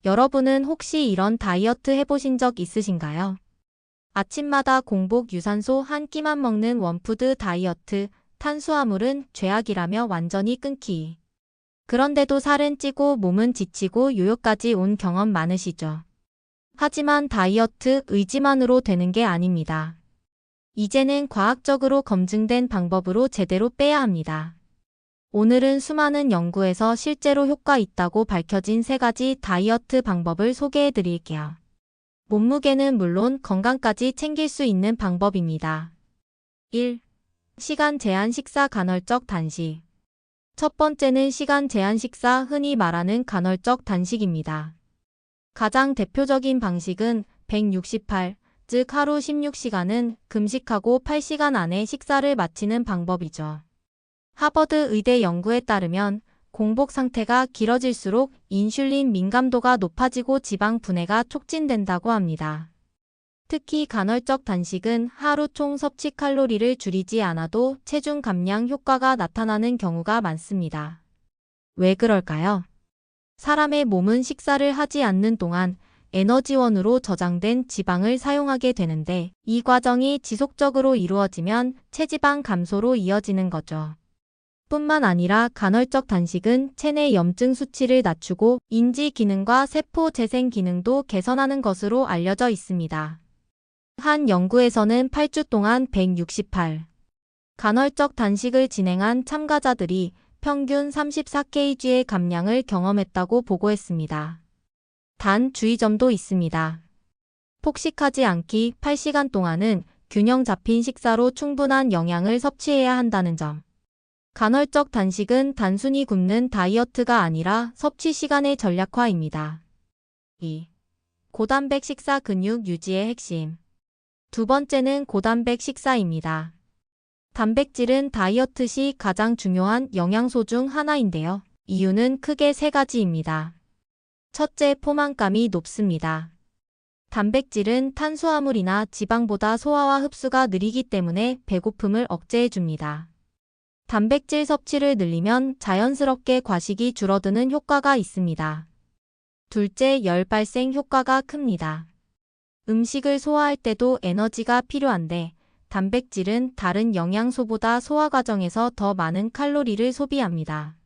여러분은 혹시 이런 다이어트 해보신 적 있으신가요? 아침마다 공복 유산소 한 끼만 먹는 원푸드 다이어트, 탄수화물은 죄악이라며 완전히 끊기. 그런데도 살은 찌고 몸은 지치고 요요까지 온 경험 많으시죠? 하지만 다이어트 의지만으로 되는 게 아닙니다. 이제는 과학적으로 검증된 방법으로 제대로 빼야 합니다. 오늘은 수많은 연구에서 실제로 효과 있다고 밝혀진 3가지 다이어트 방법을 소개해 드릴게요. 몸무게는 물론 건강까지 챙길 수 있는 방법입니다. 1. 시간 제한 식사 간헐적 단식. 첫 번째는 시간 제한 식사, 흔히 말하는 간헐적 단식입니다. 가장 대표적인 방식은 168, 즉 하루 16시간은 금식하고 8시간 안에 식사를 마치는 방법이죠. 하버드 의대 연구에 따르면 공복 상태가 길어질수록 인슐린 민감도가 높아지고 지방 분해가 촉진된다고 합니다. 특히 간헐적 단식은 하루 총 섭취 칼로리를 줄이지 않아도 체중 감량 효과가 나타나는 경우가 많습니다. 왜 그럴까요? 사람의 몸은 식사를 하지 않는 동안 에너지원으로 저장된 지방을 사용하게 되는데, 이 과정이 지속적으로 이루어지면 체지방 감소로 이어지는 거죠. 뿐만 아니라 간헐적 단식은 체내 염증 수치를 낮추고 인지 기능과 세포 재생 기능도 개선하는 것으로 알려져 있습니다. 한 연구에서는 8주 동안 168 간헐적 단식을 진행한 참가자들이 평균 34kg의 감량을 경험했다고 보고했습니다. 단 주의점도 있습니다. 폭식하지 않기, 8시간 동안은 균형 잡힌 식사로 충분한 영양을 섭취해야 한다는 점. 간헐적 단식은 단순히 굶는 다이어트가 아니라 섭취 시간의 전략화입니다. 2. 고단백 식사 근육 유지의 핵심. 두 번째는 고단백 식사입니다. 단백질은 다이어트 시 가장 중요한 영양소 중 하나인데요. 이유는 크게 3가지입니다. 첫째, 포만감이 높습니다. 단백질은 탄수화물이나 지방보다 소화와 흡수가 느리기 때문에 배고픔을 억제해줍니다. 단백질 섭취를 늘리면 자연스럽게 과식이 줄어드는 효과가 있습니다. 둘째, 열 발생 효과가 큽니다. 음식을 소화할 때도 에너지가 필요한데, 단백질은 다른 영양소보다 소화 과정에서 더 많은 칼로리를 소비합니다.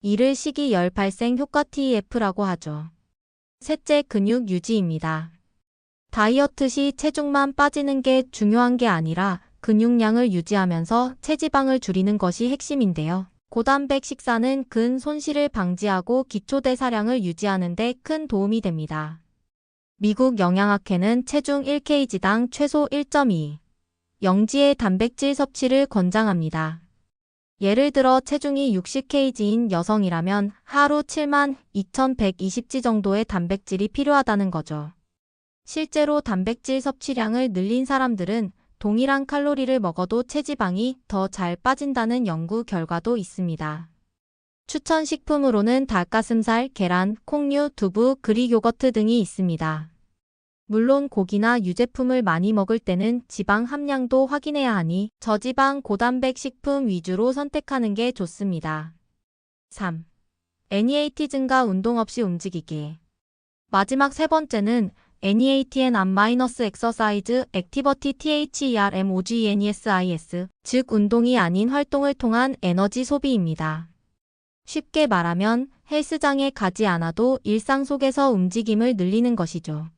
이를 식이열 발생 효과 TEF라고 하죠. 셋째, 근육 유지입니다. 다이어트 시 체중만 빠지는 게 중요한 게 아니라 근육량을 유지하면서 체지방을 줄이는 것이 핵심인데요. 고단백 식사는 근 손실을 방지하고 기초대사량을 유지하는 데 큰 도움이 됩니다. 미국 영양학회는 체중 1kg당 최소 1.2 영지의 단백질 섭취를 권장합니다. 예를 들어 체중이 60kg인 여성이라면 하루 72,120지 정도의 단백질이 필요하다는 거죠. 실제로 단백질 섭취량을 늘린 사람들은 동일한 칼로리를 먹어도 체지방이 더 잘 빠진다는 연구 결과도 있습니다. 추천 식품으로는 닭가슴살, 계란, 콩류, 두부, 그릭 요거트 등이 있습니다. 물론 고기나 유제품을 많이 먹을 때는 지방 함량도 확인해야 하니 저지방 고단백 식품 위주로 선택하는 게 좋습니다. 3. NEAT 증가, 운동 없이 움직이기. 마지막 3번째는 NEAT exercise activity THERMOGENESIS, 즉 운동이 아닌 활동을 통한 에너지 소비입니다. 쉽게 말하면 헬스장에 가지 않아도 일상 속에서 움직임을 늘리는 것이죠.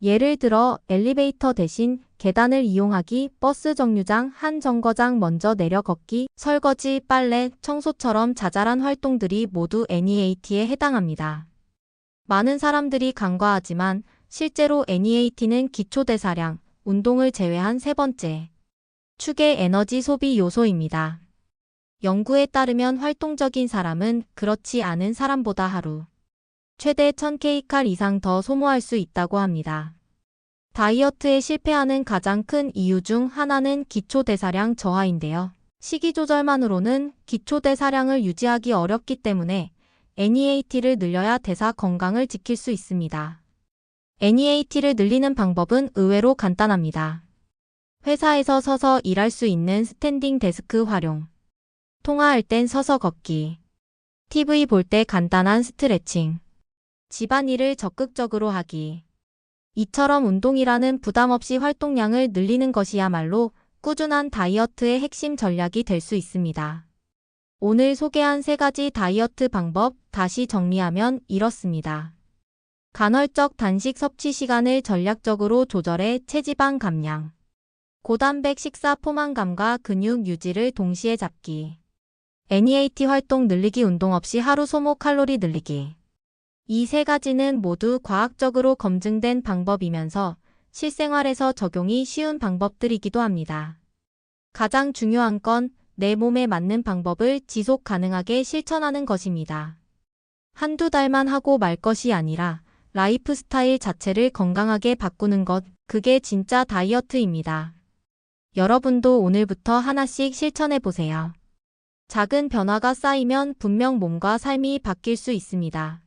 예를 들어 엘리베이터 대신 계단을 이용하기, 버스 정류장 한 정거장 먼저 내려 걷기, 설거지, 빨래, 청소처럼 자잘한 활동들이 모두 NEAT에 해당합니다. 많은 사람들이 간과하지만 실제로 NEAT는 기초대사량, 운동을 제외한 3번째 축의 에너지 소비 요소입니다. 연구에 따르면 활동적인 사람은 그렇지 않은 사람보다 하루 최대 1000kcal 이상 더 소모할 수 있다고 합니다. 다이어트에 실패하는 가장 큰 이유 중 하나는 기초대사량 저하인데요. 식이 조절만으로는 기초대사량을 유지하기 어렵기 때문에 NEAT를 늘려야 대사 건강을 지킬 수 있습니다. NEAT를 늘리는 방법은 의외로 간단합니다. 회사에서 서서 일할 수 있는 스탠딩 데스크 활용, 통화할 땐 서서 걷기, TV 볼 때 간단한 스트레칭, 집안일을 적극적으로 하기. 이처럼 운동이라는 부담 없이 활동량을 늘리는 것이야말로 꾸준한 다이어트의 핵심 전략이 될 수 있습니다. 오늘 소개한 3가지 다이어트 방법 다시 정리하면 이렇습니다. 간헐적 단식 섭취 시간을 전략적으로 조절해 체지방 감량. 고단백 식사 포만감과 근육 유지를 동시에 잡기. NEAT 활동 늘리기 운동 없이 하루 소모 칼로리 늘리기. 이 3가지는 모두 과학적으로 검증된 방법이면서 실생활에서 적용이 쉬운 방법들이기도 합니다. 가장 중요한 건 내 몸에 맞는 방법을 지속 가능하게 실천하는 것입니다. 한두 달만 하고 말 것이 아니라 라이프 스타일 자체를 건강하게 바꾸는 것, 그게 진짜 다이어트입니다. 여러분도 오늘부터 하나씩 실천해 보세요. 작은 변화가 쌓이면 분명 몸과 삶이 바뀔 수 있습니다.